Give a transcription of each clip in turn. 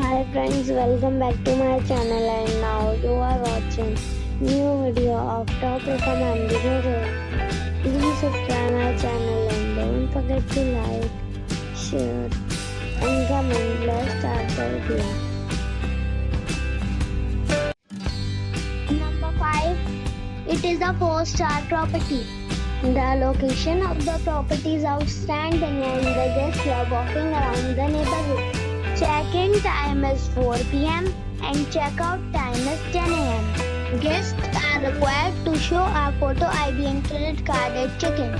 Hi friends, welcome back to my channel and now you are watching new video of top recommended hotels. Please subscribe my channel and don't forget to like, share and comment. Let's start the video. Number 5. It is a 4-star property. The location of the property is outstanding and the guests love walking around the neighborhood. Check-in time is 4 p.m. and check-out time is 10 a.m. Guests are required to show a photo ID and credit card at check-in.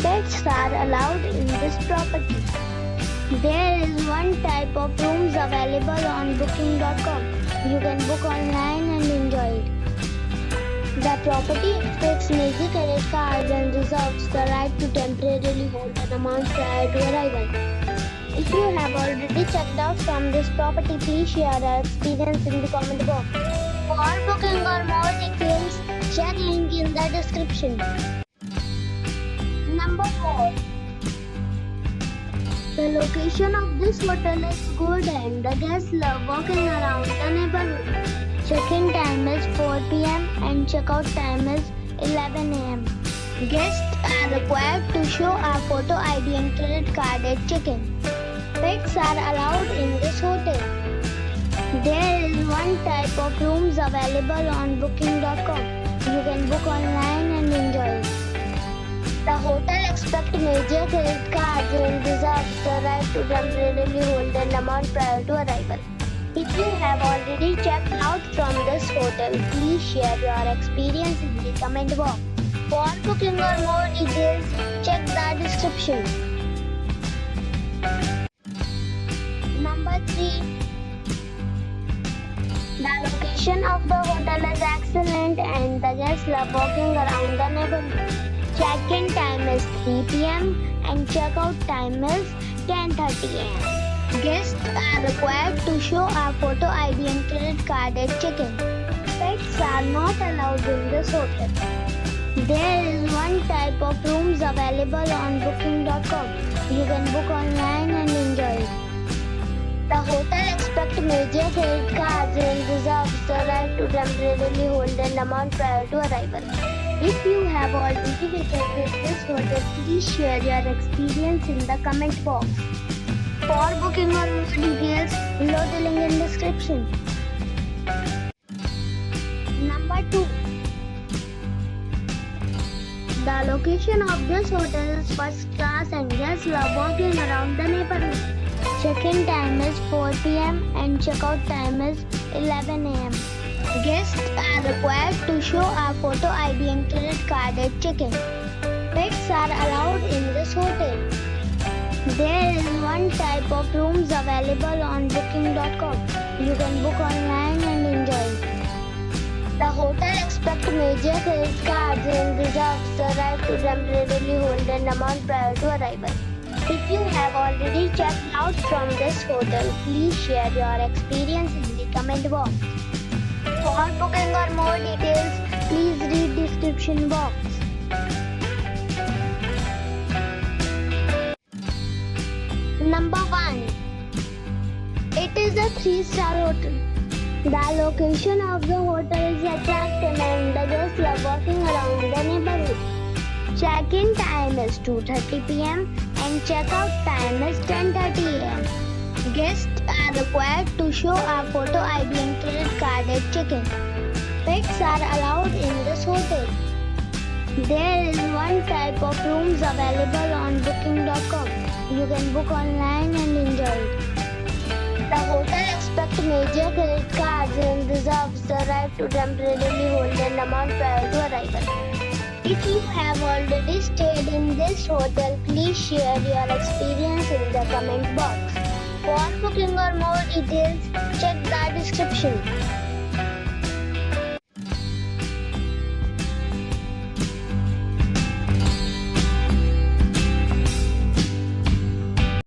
Pets are allowed in this property. There is one type of rooms available on booking.com. You can book online and enjoy it. The property accepts major credit cards and reserves the right to temporarily hold an amount prior to arrival. If you have already checked out from this property, please share your experience in the comment box. For booking or more details, check link in the description. Number 4. The location of this hotel is good and the guests love walking around the neighborhood. Check-in time is 4 p.m. and check-out time is 11 a.m. Guests are required to show a photo ID and credit card at check-in. Pets are allowed in this hotel. There is one type of rooms available on booking.com. You can book online and enjoy it. The hotel expects major credit cards and reserves the right to temporarily hold an amount prior to arrival. If you have already checked out from this hotel, please share your experience in the comment box. For booking or more details, check the description. Number 3. The location of the hotel is excellent and the guests love walking around the neighborhood. Check-in time is 3 p.m. and check-out time is 10:30 a.m. Guests are required to show a photo ID and credit card at check-in. Pets are not allowed in this hotel. There is one type of rooms available on booking.com. You can book online and enjoy it. The hotel expects major credit cards and reserves the right to temporarily hold an amount prior to arrival. If you have already visited this hotel, please share your experience in the comment box. For booking or more details, below the link in description. Number 2. The location of this hotel is first class and guests love walking around the neighborhood. Check-in time is 4 p.m. and check-out time is 11 a.m. Guests are required to show a photo ID and credit card at check-in. Pets are allowed in this hotel. There is one type of rooms available on booking.com. You can book online and enjoy it. The hotel expects major credit cards and reserves the right to temporarily hold an amount prior to arrival. If you have already checked out from this hotel, please share your experience in the comment box. For booking or more details, please read description box. Number 1. It is a 3-star hotel. The location of the hotel is attractive and the guests love walking around the neighborhood. Check-in time is 2:30 p.m. and check-out time is 10:30 a.m. Guests are required to show a photo ID and credit card at check-in. Pets are allowed in this hotel. There is one type of rooms available on booking.com. You can book online and enjoy it. The hotel expects major credit cards and reserves the right to temporarily hold an amount prior to arrival. If you have already stayed in this hotel, please share your experience in the comment box. For booking or more details, check the description.